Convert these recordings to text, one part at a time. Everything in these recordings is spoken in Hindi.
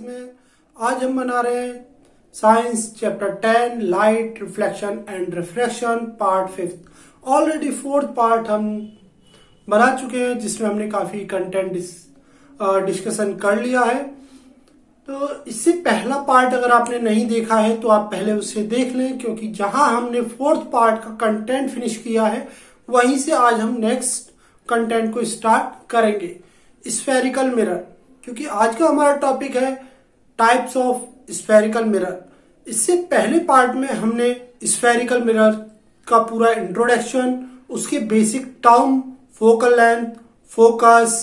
में आज हम बना रहे हैं science chapter 10 light reflection and refraction part 5। Already 4th part हम बना चुके हैं जिसमें हमने काफी कंटेंट डिस्कशन कर लिया है। तो इससे पहला पार्ट अगर आपने नहीं देखा है तो आप पहले उसे देख लें, क्योंकि जहां हमने 4th पार्ट का कंटेंट फिनिश किया है वहीं से आज हम नेक्स्ट कंटेंट को स्टार्ट करेंगे। स्फेरिकल मिरर, क्योंकि आज का हमारा टॉपिक है टाइप्स ऑफ स्फेरिकल मिरर। इससे पहले पार्ट में हमने स्फेरिकल मिरर का पूरा इंट्रोडक्शन, उसके basic term, focal length, focus,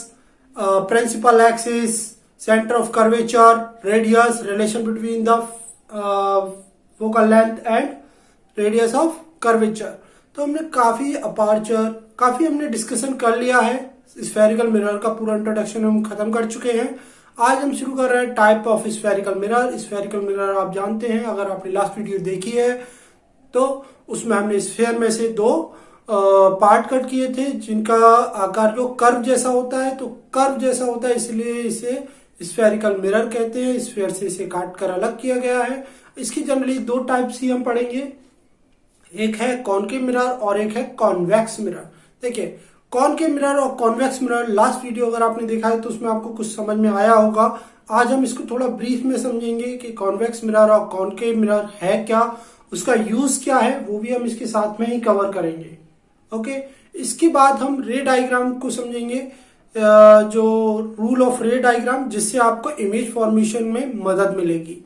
principal axis, centre of curvature, radius, relation between the focal length and radius of curvature. तो हमने काफी अपार्चर, काफी हमने डिस्कशन कर लिया है। स्फेरिकल मिरर का पूरा इंट्रोडक्शन हम खत्म कर चुके हैं। आज हम शुरू कर रहे हैं type of spherical mirror. Spherical mirror आप जानते हैं, अगर आपने लास्ट वीडियो देखी है तो उसमें हमने स्फेयर में से 2 पार्ट कट किए थे जिनका आकार जो कर्व जैसा होता है। तो कर्व जैसा होता है इसलिए इसे स्फेरिकल मिरर कहते हैं। स्फेयर से इसे काट कर अलग किया गया है। इसकी जनरली 2 टाइप्स ही हम पढ़ेंगे, एक है कॉनकेव मिरर और एक है कॉन्वेक्स मिरर। देखिए, कॉनकेव मिरर और कॉन्वेक्स मिरर लास्ट वीडियो अगर आपने देखा है तो उसमें आपको कुछ समझ में आया होगा। आज हम इसको थोड़ा ब्रीफ में समझेंगे कि कॉन्वेक्स मिरर और कॉनकेव मिरर है क्या, उसका यूज क्या है, वो भी हम इसके साथ में ही कवर करेंगे। ओके, इसके बाद हम रे डायग्राम को समझेंगे, जो रूल ऑफ रे डायग्राम, जिससे आपको इमेज फॉर्मेशन में मदद मिलेगी।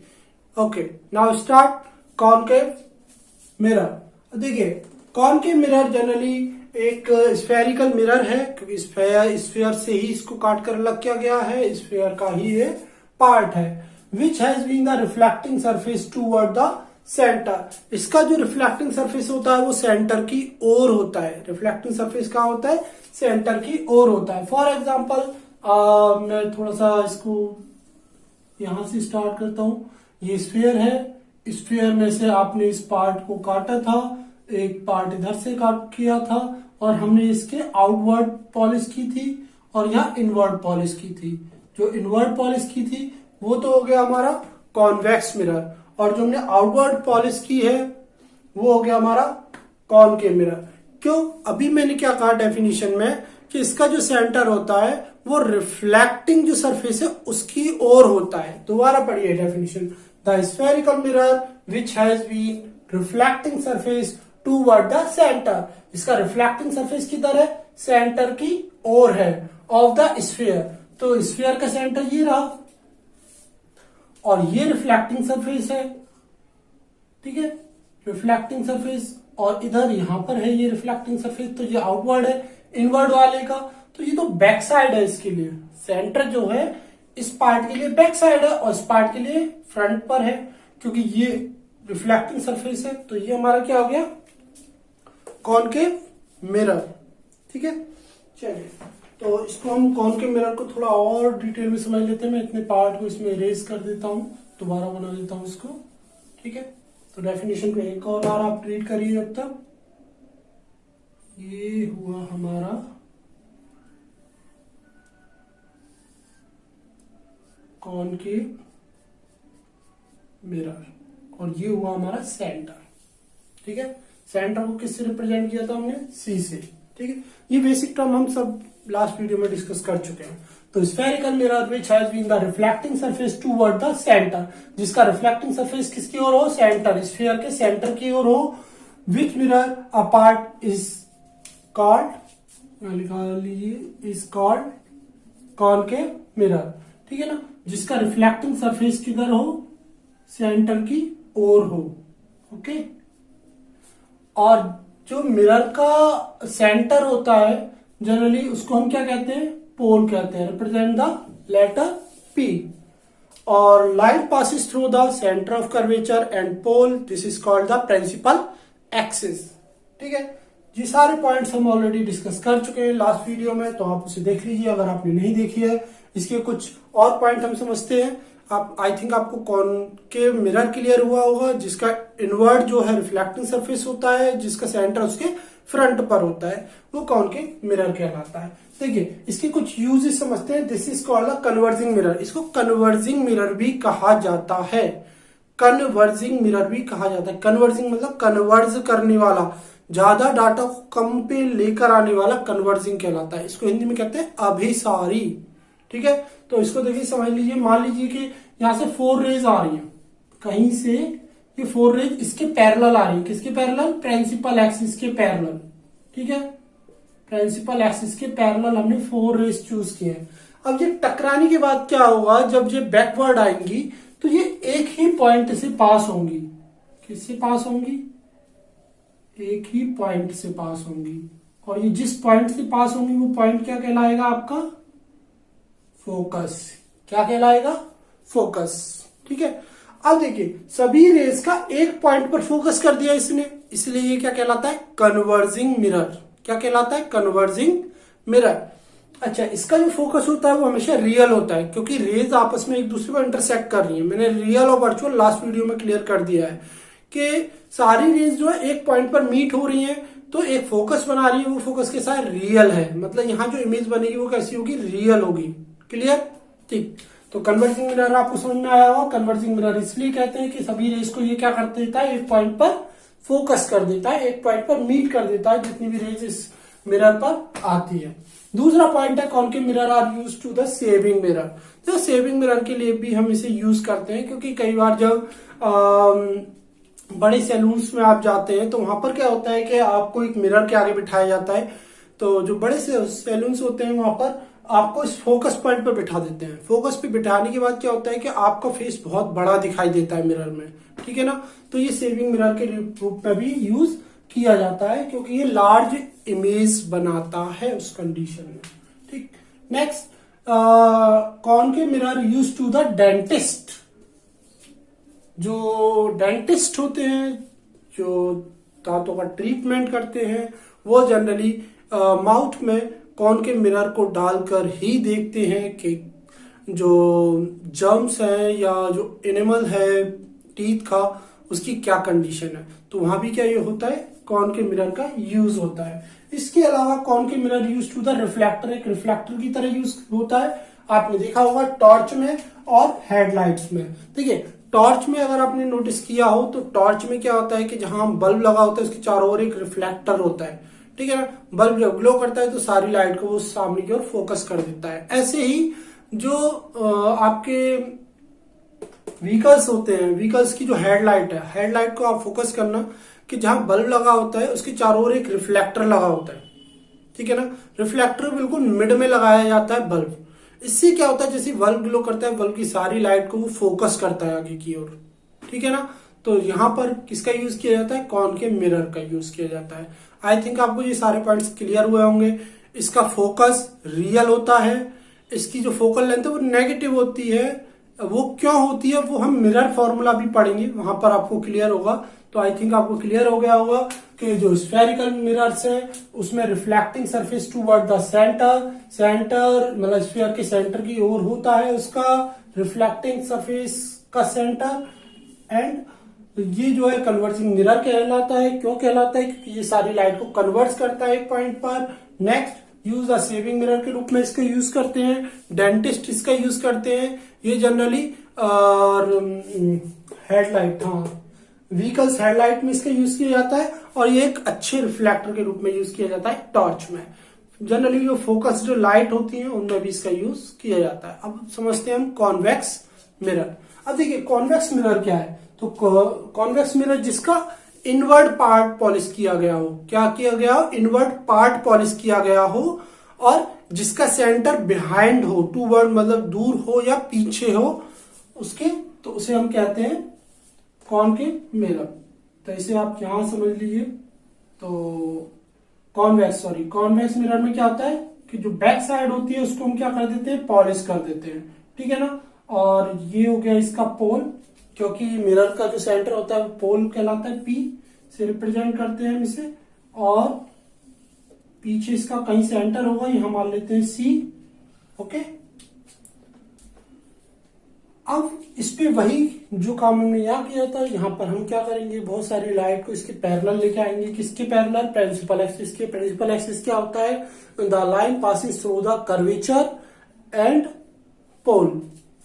Okay, now start concave mirror. देखिए, कॉनकेव मिरर जनरली एक स्फेरिकल मिरर है, क्योंकि स्फेयर से ही इसको काट कर अलग किया गया है, स्फेयर का ही ये पार्ट है। Which has been the reflecting surface toward the centre. इसका जो रिफ्लेक्टिंग सरफेस होता है वो सेंटर की ओर होता है। रिफ्लेक्टिंग सरफेस कहाँ होता है? सेंटर की ओर होता है। फॉर एग्जाम्पल मैं थोड़ा सा इसको यहां से स्टार्ट करता हूं। ये स्फेयर है, स्फेयर में से आपने इस पार्ट को काटा था, एक पार्ट इधर से काट किया था और हमने इसके आउटवर्ड पॉलिश की थी और यहाँ इनवर्ड पॉलिश की थी। जो इनवर्ड पॉलिश की थी वो तो हो गया हमारा कॉन्वेक्स मिरर, और जो हमने आउटवर्ड पॉलिश की है वो हो गया हमारा कॉनकेव मिरर। क्यों? अभी मैंने क्या कहा डेफिनेशन में कि इसका जो सेंटर होता है वो रिफ्लेक्टिंग जो सरफेस है उसकी ओर होता है। दोबारा पढ़िए definition, the spherical mirror which has been reflecting surface toward the centre. इसका रिफ्लेक्टिंग सरफेस किधर है? सेंटर की ओर है ऑफ द स्फीयर। तो स्फीयर का सेंटर ये रहा और ये रिफ्लेक्टिंग सरफेस है, ठीक है, रिफ्लेक्टिंग सरफेस, और इधर यहां पर है ये रिफ्लेक्टिंग सरफेस। तो ये आउटवर्ड है, इनवर्ड वाले का तो ये तो बैक साइड है। इसके लिए सेंटर जो है इस पार्ट के लिए बैक साइड है और इस पार्ट के लिए फ्रंट पर है, क्योंकि ये रिफ्लेक्टिंग सरफेस है। तो ये हमारा क्या हो गया? Concave mirror. ठीक है, चलिए तो इसको हम कॉनकेव मिरर को थोड़ा और डिटेल में समझ लेते हैं। मैं इतने पार्ट को इसमें इरेज कर देता हूं, दोबारा बना देता हूं इसको। ठीक है, तो डेफिनेशन को एक और बार आप रीड करिए जब तक। ये हुआ हमारा कॉनकेव मिरर और ये हुआ हमारा सेंटर। ठीक है, सेंटर को किससे रिप्रेजेंट किया था हमने? सी से। ठीक है, ये बेसिक टर्म हम सब लास्ट वीडियो में डिस्कस कर चुके हैं। तो spherical mirror which has been the reflecting surface toward the centre, जिसका रिफ्लेक्टिंग सरफेस किसकी ओर हो? सेंटर, स्फीयर के सेंटर की ओर हो। विच mirror a part is called, लिखा लीजिए, इज कॉल्ड कॉनकेव मिरर। ठीक है ना, जिसका रिफ्लेक्टिंग सरफेस किधर हो? सेंटर की ओर हो। ओके, और जो मिरर का सेंटर होता है जनरली उसको हम क्या कहते हैं? पोल कहते हैं। Represent the letter P। और light passes through the centre of curvature and pole, this is called the principal axis. ठीक है, ये सारे पॉइंट्स हम ऑलरेडी डिस्कस कर चुके हैं लास्ट वीडियो में, तो आप उसे देख लीजिए अगर आपने नहीं देखी है। इसके कुछ और पॉइंट हम समझते हैं। आप आई थिंक आपको कॉनकेव मिरर क्लियर हुआ होगा, जिसका इनवर्ड जो है रिफ्लेक्टिंग सरफेस होता है, जिसका सेंटर उसके फ्रंट पर होता है, वो कॉनकेव मिरर कहलाता है। देखिए इसके कुछ यूजेस समझते हैं। This is called a converging mirror. इसको कन्वर्जिंग मिरर भी कहा जाता है। कन्वर्जिंग मिरर भी कहा जाता है। कन्वर्जिंग मतलब कन्वर्ज करने वाला, ज्यादा डाटा को कम पे लेकर आने वाला कन्वर्जिंग कहलाता है। इसको हिंदी में कहते हैं अभिसारी। ठीक है, तो इसको देखिए समझ लीजिए। मान लीजिए कि यहां से 4 रेज आ रही है, कहीं से ये 4 रेज इसके पैरेलल आ रही है। किसके पैरेलल? प्रिंसिपल एक्सिस के पैरेलल। ठीक है, प्रिंसिपल एक्सिस के पैरेलल हमने 4 रेज चूज किए हैं। अब ये टकराने के बाद क्या होगा, जब ये बैकवर्ड आएंगी तो ये एक ही पॉइंट से पास होंगी। किससे पास होंगी? एक ही पॉइंट से पास होंगी। और ये जिस पॉइंट से पास होंगी वो पॉइंट क्या कहलाएगा आपका? फोकस। क्या कहलाएगा? फोकस। ठीक है, अब देखिए सभी रेज का एक पॉइंट पर फोकस कर दिया इसने, इसलिए ये क्या कहलाता है? Converging mirror. क्या कहलाता है? Converging mirror. अच्छा, इसका जो फोकस होता है वो हमेशा रियल होता है, क्योंकि रेज आपस में एक दूसरे को इंटरसेक्ट कर रही है। मैंने रियल और वर्चुअल लास्ट वीडियो में क्लियर कर दिया है कि सारी रेज जो है एक पॉइंट पर मीट हो रही है, तो एक फोकस बना रही है, वो फोकस के साथ रियल है। मतलब यहाँ जो इमेज बनेगी वो कैसी होगी? रियल होगी। क्लियर? ठीक, तो कन्वर्जिंग मिरर आपको समझ में आया होगा। कन्वर्जिंग मिरर इसलिए कहते हैं कि सभी रेज को ये क्या कर देता है? एक पॉइंट पर फोकस कर देता है, एक पॉइंट पर मीट कर देता है, जितनी भी रेज इस मिरर पर आती है। दूसरा पॉइंट है concave mirror are use to the shaving mirror. तो सेविंग मिरर के लिए भी हम इसे यूज करते हैं, क्योंकि कई बार जब बड़े सैलून्स में आप जाते हैं तो वहां पर क्या होता है कि आपको एक मिरर के आगे बिठाया जाता है। तो जो बड़े से सैलून्स होते हैं वहां पर आपको इस फोकस पॉइंट पर बिठा देते हैं। फोकस पे बिठाने के बाद क्या होता है कि आपका फेस बहुत बड़ा दिखाई देता है मिरर में। ठीक है ना, तो ये सेविंग मिरर के रूप में भी यूज किया जाता है, क्योंकि ये लार्ज इमेज बनाता है उस कंडीशन में। ठीक, next concave mirror use to the dentist. जो डेंटिस्ट होते हैं, जो दांतों का ट्रीटमेंट करते हैं, वो जनरली माउथ में कॉनकेव मिरर को डालकर ही देखते हैं कि जो जर्म्स है या जो एनिमल है टीथ का, उसकी क्या कंडीशन है। तो वहां भी क्या ये होता है? कॉनकेव मिरर का यूज होता है। इसके अलावा concave mirror use to the reflector, एक रिफ्लेक्टर की तरह यूज होता है। आपने देखा होगा टॉर्च में और हेडलाइट्स में। देखिए टॉर्च में अगर आपने नोटिस किया हो तो टॉर्च में क्या होता है कि जहां बल्ब लगा होता है उसके चारों ओर एक रिफ्लेक्टर होता है। ठीक है ना, बल्ब जब ग्लो करता है तो सारी लाइट को वो सामने की ओर फोकस कर देता है। ऐसे ही जो आपके व्हीकल्स होते हैं, व्हीकल्स की जो हेडलाइट है, हेडलाइट को आप फोकस करना कि जहां बल्ब लगा होता है उसके चारों ओर एक रिफ्लेक्टर लगा होता है। ठीक है ना, रिफ्लेक्टर बिल्कुल मिड में लगाया जाता है बल्ब। इससे क्या होता है, जैसे बल्ब ग्लो करता है बल्ब की सारी लाइट को वो फोकस करता है आगे की ओर। ठीक है ना, तो यहां पर किसका यूज किया जाता है? कॉनकेव मिरर का यूज किया जाता है। आई थिंक आपको ये सारे पॉइंट्स क्लियर हुए होंगे। इसका फोकस रियल होता है, इसकी जो फोकल लेंथ है वो नेगेटिव होती है। वो क्यों होती है वो हम मिरर फॉर्मूला भी पढ़ेंगे, वहां पर आपको क्लियर होगा। तो आई थिंक आपको क्लियर हो गया होगा कि जो स्फेरिकल मिरर्स है उसमें reflecting surface toward the centre, centre मतलब स्फीयर के सेंटर की ओर होता है उसका रिफ्लेक्टिंग सरफेस का सेंटर। एंड ये जो है कन्वर्जिंग मिरर कहलाता है। क्यों कहलाता है? क्योंकि ये सारी लाइट को कन्वर्ट करता है एक पॉइंट पर। Next use the shaving mirror के रूप में इसका यूज करते हैं, डेंटिस्ट इसका यूज करते हैं। ये जनरली हेडलाइट, हाँ व्हीकल्स हेडलाइट में इसका यूज किया जाता है। और ये एक अच्छे रिफ्लेक्टर के रूप में यूज किया जाता है टॉर्च में। जनरली जो फोकस जो लाइट होती है उनमें भी इसका यूज किया जाता है। अब समझते हैं हम कॉन्वेक्स मिरर। अब देखिए कॉन्वेक्स मिरर क्या है? तो कॉन्वेक्स मिरर जिसका इनवर्ड पार्ट पॉलिश किया गया हो। क्या किया गया हो? इनवर्ड पार्ट पॉलिश किया गया हो, और जिसका सेंटर बिहाइंड हो, टूवर्ड मतलब दूर हो या पीछे हो उसके, तो उसे हम कहते हैं कॉनकेव मिरर। तो इसे आप यहां समझ लीजिए। तो कॉन्वेक्स मिरर में क्या होता है कि जो बैक साइड होती है उसको हम क्या कर देते हैं? पॉलिश कर देते हैं। ठीक है ना, और ये हो गया इसका पोल, क्योंकि मिरर का जो सेंटर होता है वो पोल कहलाता है, पी से रिप्रेजेंट करते हैं हम इसे। और पीछे इसका कहीं सेंटर होगा, यहां मान लेते हैं सी। ओके, अब इस पे वही जो काम हमने यहाँ किया था, यहाँ पर हम क्या करेंगे, बहुत सारी लाइट को इसके पैरेलल लेके आएंगे। किसके पैरेलल? प्रिंसिपल एक्सिस के। प्रिंसिपल एक्सिस क्या होता है? The line passing through the curvature and pole.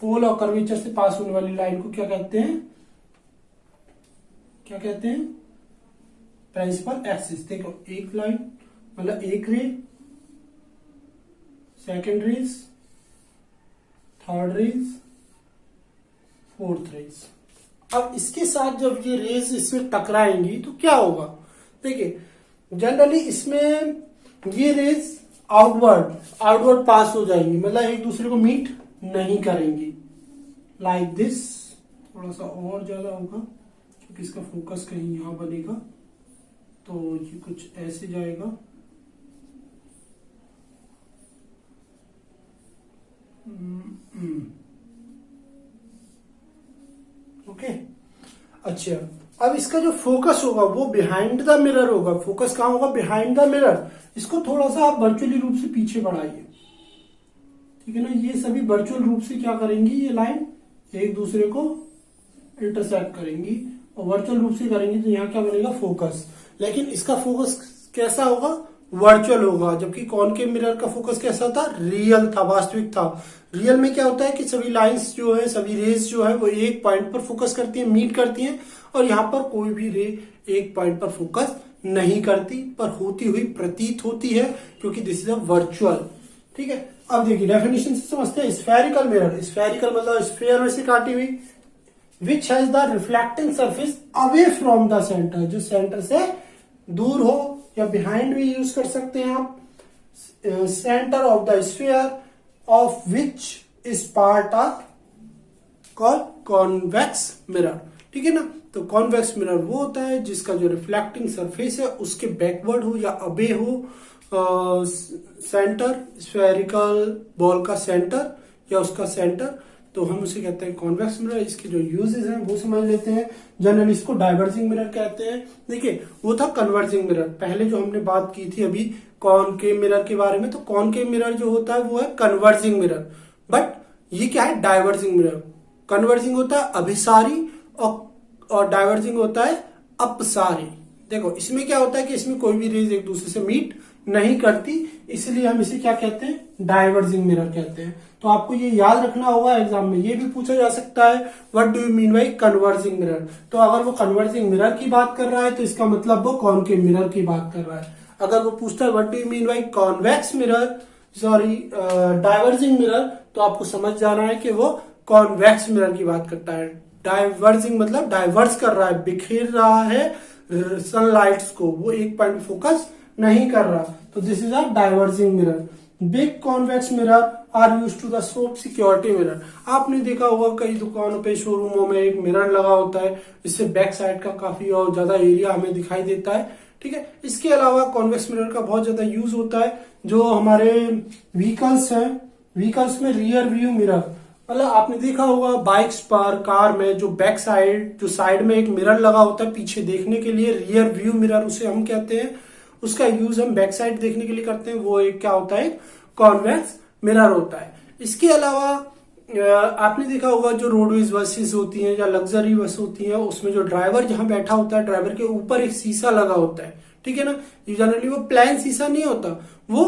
Pole और कर्वेचर से पास होने वाली लाइन को क्या कहते हैं? क्या कहते हैं? Principal axis. देखो, एक लाइन मतलब एक ray, second rays, third rays, fourth rays. अब इसके साथ जब ये रेज इसमें टकराएंगी तो क्या होगा? देखिए, जनरली इसमें ये रेज आउटवर्ड पास हो जाएंगी, मतलब एक दूसरे को मीट नहीं करेंगी। Like this. थोड़ा सा और ज्यादा होगा क्योंकि इसका फोकस कहीं यहां बनेगा, तो ये कुछ ऐसे जाएगा। ओके, अच्छा। अब इसका जो फोकस होगा वो बिहाइंड द मिरर होगा। फोकस कहां होगा? Behind the mirror. इसको थोड़ा सा आप वर्चुअली रूप से पीछे बढ़ाइए, ठीक है ना। ये सभी वर्चुअल रूप से क्या करेंगी? ये लाइन एक दूसरे को इंटरसेक्ट करेंगी और वर्चुअल रूप से करेंगी तो यहाँ क्या बनेगा? फोकस। लेकिन इसका फोकस कैसा होगा? वर्चुअल होगा। जबकि कॉनकेव मिरर का फोकस कैसा था? रियल था, वास्तविक था। रियल में क्या होता है कि सभी लाइंस जो है, सभी रेज जो है वो एक पॉइंट पर फोकस करती है, मीट करती हैं, और यहाँ पर कोई भी रे एक पॉइंट पर फोकस नहीं करती, पर होती हुई प्रतीत होती है, क्योंकि दिस इज अ वर्चुअल। ठीक है, अब देखिए डेफिनेशन से समझते हैं। स्फेरिकल मिरर, स्फेरिकल मतलब स्फेयर में से काटी हुई, which has the reflecting surface away from the centre, जो सेंटर से दूर हो, या बिहाइंड भी यूज कर सकते हैं आप। Centre of the sphere of which is part of called convex mirror. ठीक है ना। तो कॉन्वेक्स मिरर वो होता है जिसका जो रिफ्लेक्टिंग सरफेस है उसके बैकवर्ड हो या अबे हो सेंटर, स्फेरिकल बॉल का सेंटर या उसका सेंटर, तो हम उसे कहते हैं कॉन्वेक्स मिरर। इसके जो यूजेस हैं वो समझ लेते हैं। जनरली इसको डाइवर्जिंग मिरर कहते हैं। देखिए, वो था कन्वर्जिंग मिरर, पहले जो हमने बात की थी अभी कॉनकेव मिरर के बारे में। तो कॉनकेव मिरर जो होता है वो है कन्वर्जिंग मिरर, बट ये क्या है? Diverging mirror. कन्वर्जिंग होता है अभिसारी और डाइवर्जिंग होता है अपसारी। देखो, इसमें क्या होता है कि इसमें कोई भी रेज एक दूसरे से मीट नहीं करती, इसलिए हम इसे क्या कहते हैं? डाइवर्जिंग मिरर कहते हैं। तो आपको ये याद रखना होगा, एग्जाम में ये भी पूछा जा सकता है, what do you mean by converging mirror. तो अगर वो कन्वर्जिंग मिरर की बात कर रहा है तो इसका मतलब वो कॉनकेव मिरर की बात कर रहा है। अगर वो पूछता है what do you mean by convex mirror, sorry diverging mirror, तो आपको समझ जाना है कि वो कॉन्वेक्स मिरर की बात करता है। डाइवर्जिंग मतलब डाइवर्स कर रहा है, बिखेर रहा है सनलाइट्स को, वो एक पॉइंट फोकस नहीं कर रहा। तो this is a diverging mirror. Big convex mirror are use to the shop security mirror. आपने देखा होगा कई दुकानों पे, शोरूमों में एक मिरर लगा होता है, इससे बैक साइड का काफी और ज्यादा एरिया हमें दिखाई देता है। ठीक है, इसके अलावा कॉन्वेक्स मिरर का बहुत ज्यादा यूज होता है जो हमारे व्हीकल्स हैं, व्हीकल्स में रियर व्यू मिरर, मतलब आपने देखा होगा बाइक्स पर, कार में जो बैक साइड, जो साइड में एक मिरर लगा होता है पीछे देखने के लिए, रियर व्यू मिरर उसे हम कहते हैं। उसका यूज हम बैक साइड देखने के लिए करते हैं, वो एक क्या होता है? कॉन्वेक्स मिरर होता है। इसके अलावा आपने देखा होगा जो रोडवेज बसेस होती हैं या लग्जरी बस होती हैं, उसमें जो ड्राइवर जहां बैठा होता है, ड्राइवर के ऊपर एक शीशा लगा होता है। ठीक है ना। जनरली वो प्लेन शीशा नहीं होता, वो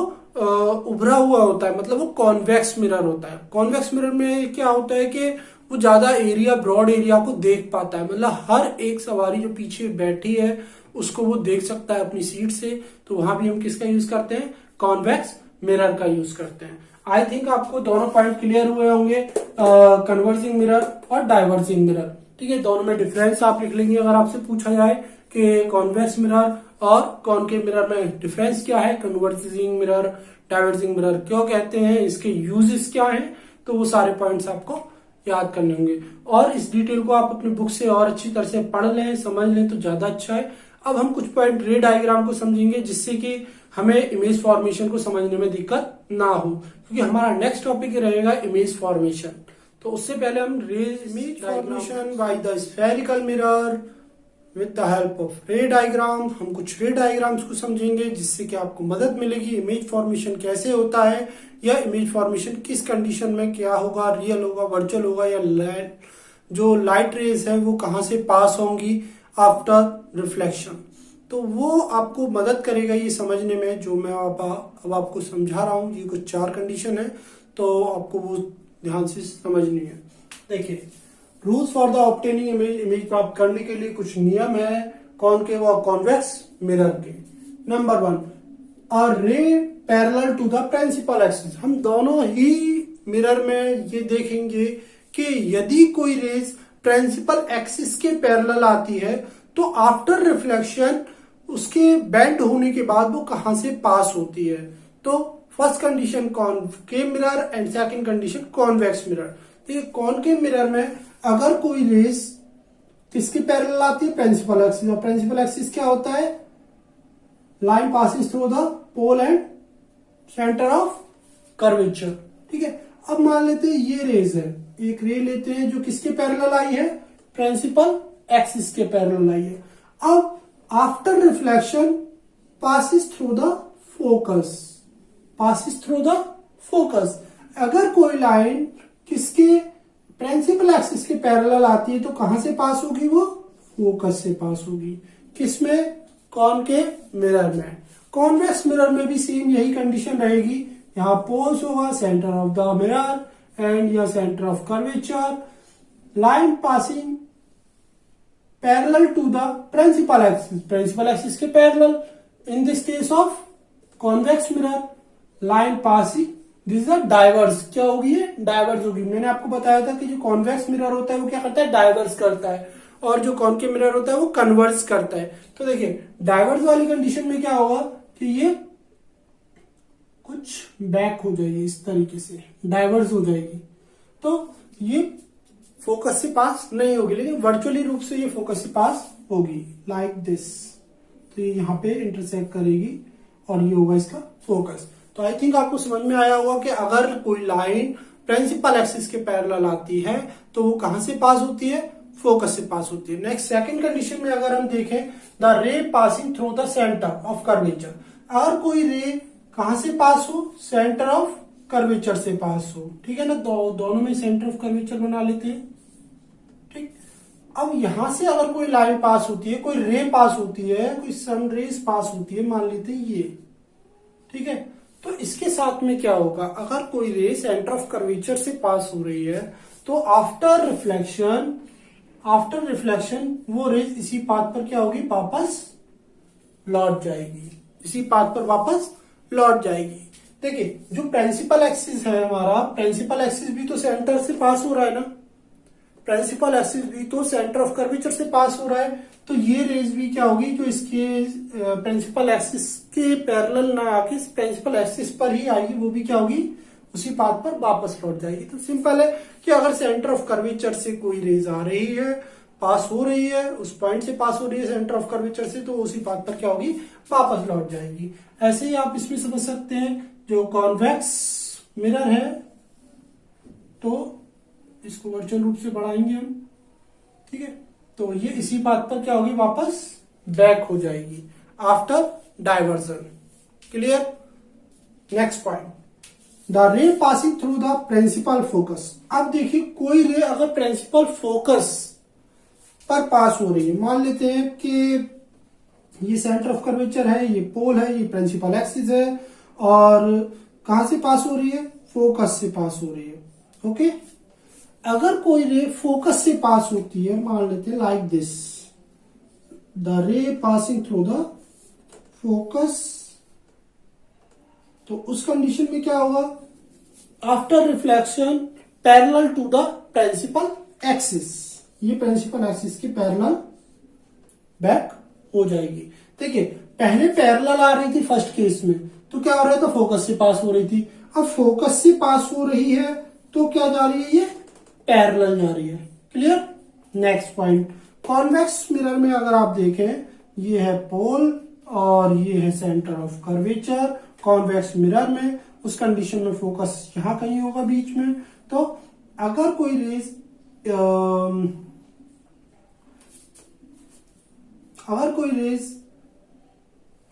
उभरा हुआ होता है, मतलब वो कॉन्वेक्स मिरर होता है। कॉन्वेक्स मिरर में क्या होता है कि वो ज्यादा एरिया, ब्रॉड एरिया को देख पाता है, मतलब हर एक सवारी जो पीछे बैठी है उसको वो देख सकता है अपनी सीट से। तो वहां भी हम किसका यूज करते हैं? कॉन्वेक्स मिरर का यूज करते हैं। आई थिंक आपको दोनों पॉइंट क्लियर हुए होंगे, कन्वर्जिंग मिरर और डाइवर्जिंग मिरर। ठीक है, दोनों में डिफरेंस आप लिख लेंगे अगर आपसे पूछा जाए कि कॉन्वेक्स मिरर और कॉनकेव मिरर में डिफरेंस क्या है, कन्वर्जिंग मिरर, डाइवर्जिंग मिरर क्यों कहते हैं, इसके यूजेस क्या हैं, तो वो सारे पॉइंट्स आपको याद करने होंगे। और इस डिटेल को आप अपनी बुक से और अच्छी तरह से पढ़ लें, समझ लें तो ज्यादा अच्छा है। अब हम कुछ पॉइंट रे डायग्राम को समझेंगे जिससे कि हमें इमेज फॉर्मेशन को समझने में दिक्कत ना हो, क्योंकि हमारा नेक्स्ट टॉपिक रहेगा इमेज फॉर्मेशन। तो उससे पहले हम रे image formation by the spherical mirror with the help of रे डायग्राम हम कुछ रे डायग्राम्स को समझेंगे जिससे कि आपको मदद मिलेगी इमेज फॉर्मेशन कैसे होता है या इमेज फॉर्मेशन किस कंडीशन में क्या होगा, रियल होगा, वर्चुअल होगा या जो लाइट रेज है वो कहाँ से पास होंगी आफ्टर रिफ्लेक्शन। तो वो आपको मदद करेगा ये समझने में जो मैं अब आपको समझा रहा हूँ। ये कुछ 4 कंडीशन है तो आपको वो ध्यान से समझनी है। देखिए rules for the obtaining image प्राप्त करने के लिए कुछ नियम है कॉनकेव और कॉन्वेक्स मिरर के। Number 1, a ray parallel to the principal axis. हम दोनों ही मिरर में ये देखेंगे कि यदि कोई रेज प्रिंसिपल एक्सिस के पैरेलल आती है तो आफ्टर रिफ्लेक्शन उसके बेंड होने के बाद वो कहां से पास होती है। तो first condition concave mirror and second condition convex mirror. देखिए कॉनकेव मिरर में अगर कोई रेज किसके पैरेलल आती है, प्रिंसिपल एक्सिस, और प्रिंसिपल एक्सिस क्या होता है, line passing through the pole and centre of curvature. ठीक है, अब मान लेते हैं ये रेज है, एक रे लेते हैं जो किसके पैरेलल आई है, प्रिंसिपल एक्सिस के पैरेलल आई है। अब after reflection passes through the focus अगर कोई लाइन किसके प्रिंसिपल एक्सिस के पैरेलल आती है तो कहां से पास होगी, वो फोकस से पास होगी। किसमें, कॉनकेव मिरर में। कॉन्वेक्स मिरर में भी सेम यही कंडीशन रहेगी, यहाँ पोल्स होगा, centre of the mirror and या centre of curvature, line passing parallel to the principal axis के parallel. In this case of convex mirror line passing, this is diverse, क्या होगी ये, डाइवर्स होगी। मैंने आपको बताया था कि जो कॉन्वेक्स मिरर होता है वो क्या करता है, डाइवर्स करता है, और जो कॉनकेव मिरर होता है वो कन्वर्स करता है। तो देखिए डाइवर्स वाली कंडीशन में क्या होगा कि ये कुछ बैक हो जाएगी, इस तरीके से डाइवर्स हो जाएगी, तो ये फोकस से पास नहीं होगी, लेकिन वर्चुअली रूप से ये फोकस से पास होगी, लाइक दिस। तो ये यहाँ पे इंटरसेक्ट करेगी और ये होगा इसका फोकस। तो आई थिंक आपको समझ में आया होगा कि अगर कोई लाइन प्रिंसिपल एक्सिस के पैरेलल आती है तो वो कहां से पास होती है, फोकस से पास होती है। नेक्स्ट सेकंड कंडीशन में अगर हम देखें, the ray passing through the centre of curvature. अगर कोई रे कहां से पास हो, सेंटर ऑफ कर्वेचर से पास हो, ठीक है ना, दोनों में सेंटर ऑफ कर्वेचर बना लेते हैं। ठीक, अब यहां से अगर कोई लाइन पास होती है, कोई रे पास होती है, कोई सन रेज पास होती है, मान लेते हैं ये, ठीक है, तो इसके साथ में क्या होगा, अगर कोई रे सेंटर ऑफ कर्वेचर से पास हो रही है तो आफ्टर रिफ्लेक्शन वो रेज इसी पाथ पर क्या होगी, वापस लौट जाएगी, इसी पाथ पर वापस लौट जाएगी। देखिए जो प्रिंसिपल एक्सिस है हमारा, प्रिंसिपल एक्सिस भी तो सेंटर से पास हो रहा है ना, प्रिंसिपल एक्सिस भी तो सेंटर ऑफ कर्वेचर से पास हो रहा है, तो ये रेज भी क्या होगी, जो इसके प्रिंसिपल एक्सिस के पैरेलल ना आके प्रिंसिपल एक्सिस पर ही आएगी, वो भी क्या होगी, उसी पाथ पर वापस लौट जाएगी। तो सिंपल है कि अगर सेंटर ऑफ कर्वेचर से कोई रेज आ रही है, पास हो रही है, उस पॉइंट से पास हो रही है सेंटर ऑफ कर्वेचर से, तो उसी पाथ पर क्या होगी, वापस लौट जाएगी। ऐसे ही आप इसमें समझ सकते हैं जो कॉन्वेक्स मिरर है, तो इसको वर्चुअल रूप से बढ़ाएंगे हम, ठीक है, तो ये इसी पाथ पर क्या होगी, वापस बैक हो जाएगी after divergence. Clear. Next point, the ray passing through the principal focus. अब देखिए कोई रे अगर प्रिंसिपल फोकस पर पास हो रही है, मान लेते हैं कि ये सेंटर ऑफ कर्वेचर है, ये पोल है, ये प्रिंसिपल एक्सिस है, और कहां से पास हो रही है, फोकस से पास हो रही है। ओके, अगर कोई रे फोकस से पास होती है, मान लेते हैं like this, the ray passing through the focus, तो उस कंडीशन में क्या होगा, after reflection parallel to the principal axis, ये प्रिंसिपल एक्सिस के पैरेलल बैक हो जाएगी। देखिए पहले पैरेलल आ रही थी फर्स्ट केस में, तो क्या हो रहा था, फोकस से पास हो रही थी। अब फोकस से पास हो रही है तो क्या जा रही है, ये पैरेलल जा रही है। Clear. Next point, convex mirror में अगर आप देखें, ये है पोल और ये है centre of curvature. Convex mirror में उस कंडीशन में फोकस यहां कहीं होगा बीच में। तो अगर कोई रेज अगर कोई रेज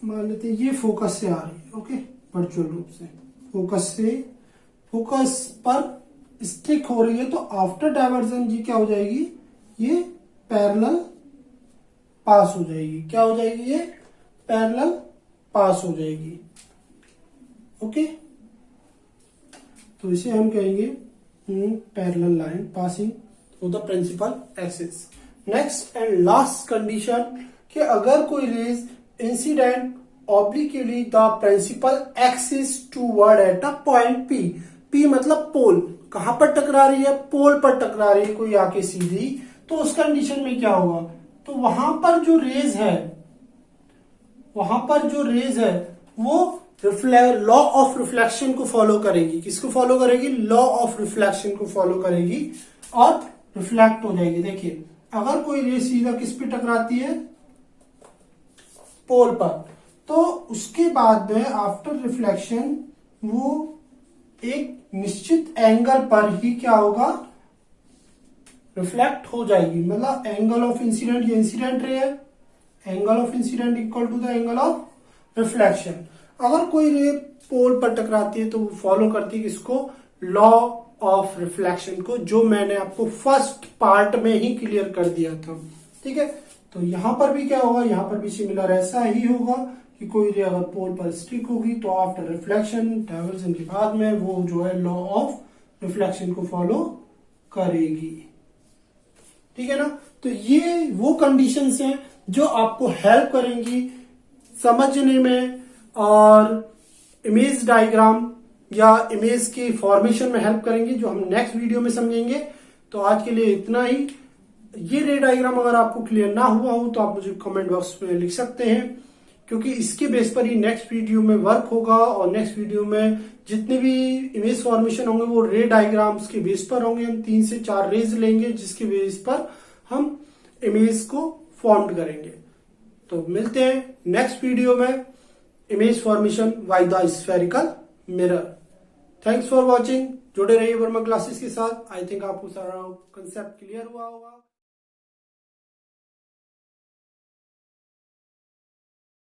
मान लेते हैं ये फोकस से आ रही है, ओके, वर्चुअल रूप से फोकस पर स्टिक हो रही है, तो आफ्टर डायवर्जन ये क्या हो जाएगी, ये पैरेलल पास हो जाएगी। क्या हो जाएगी, ये पैरेलल पास हो जाएगी, ओके। तो इसे हम कहेंगे parallel line passing through the principal axis. Next and last condition कि अगर कोई rays incident obliquely the principal axis toward at a point P, P मतलब पोल, कहां पर टकरा रही है, पोल पर टकरा रही है कोई आके सीधी, तो उस कंडीशन में क्या होगा, तो वहां पर जो रेज है वो लॉ ऑफ रिफ्लेक्शन को फॉलो करेगी। किसको फॉलो करेगी, लॉ ऑफ रिफ्लेक्शन को फॉलो करेगी और रिफ्लेक्ट हो जाएगी। देखिए अगर कोई रेज सीधा किस पे टकराती है, पोल पर, तो उसके बाद में आफ्टर रिफ्लेक्शन वो एक निश्चित एंगल पर ही क्या होगा, रिफ्लेक्ट हो जाएगी। मतलब एंगल ऑफ इंसिडेंट, ये इंसिडेंट रे है, angle of incident equal to the angle of reflection. अगर कोई रे पोल पर टकराती है तो वो फॉलो करती है किसको, लॉ ऑफ रिफ्लेक्शन को, जो मैंने आपको फर्स्ट पार्ट में ही क्लियर कर दिया था, ठीक है। तो यहां पर भी क्या होगा, यहां पर भी सिमिलर ऐसा ही होगा कि कोई रे अगर पोल पर स्टिक होगी तो आफ्टर रिफ्लेक्शन डायवर्जन के बाद में वो जो है लॉ ऑफ रिफ्लेक्शन को फॉलो करेगी, ठीक है ना। तो ये वो कंडीशंस हैं जो आपको हेल्प करेंगी समझने में और इमेज डायग्राम या इमेज की फॉर्मेशन में हेल्प करेंगी, जो हम नेक्स्ट वीडियो में समझेंगे। तो आज के लिए इतना ही। ये रे डायग्राम अगर आपको क्लियर ना हुआ हो तो आप मुझे कमेंट बॉक्स में लिख सकते हैं, क्योंकि इसके बेस पर ही नेक्स्ट वीडियो में वर्क होगा और नेक्स्ट वीडियो में जितने भी इमेज फॉर्मेशन होंगे वो रे डायग्राम्स के बेस पर होंगे। हम 3 से 4 रेज लेंगे जिसके बेस पर हम इमेज को फॉर्म करेंगे। तो मिलते हैं नेक्स्ट वीडियो में, image formation by the spherical mirror. Thanks for watching. जुड़े रहिए वर्मा क्लासेस के साथ। आई थिंक आपको सारा कंसेप्ट क्लियर हुआ होगा।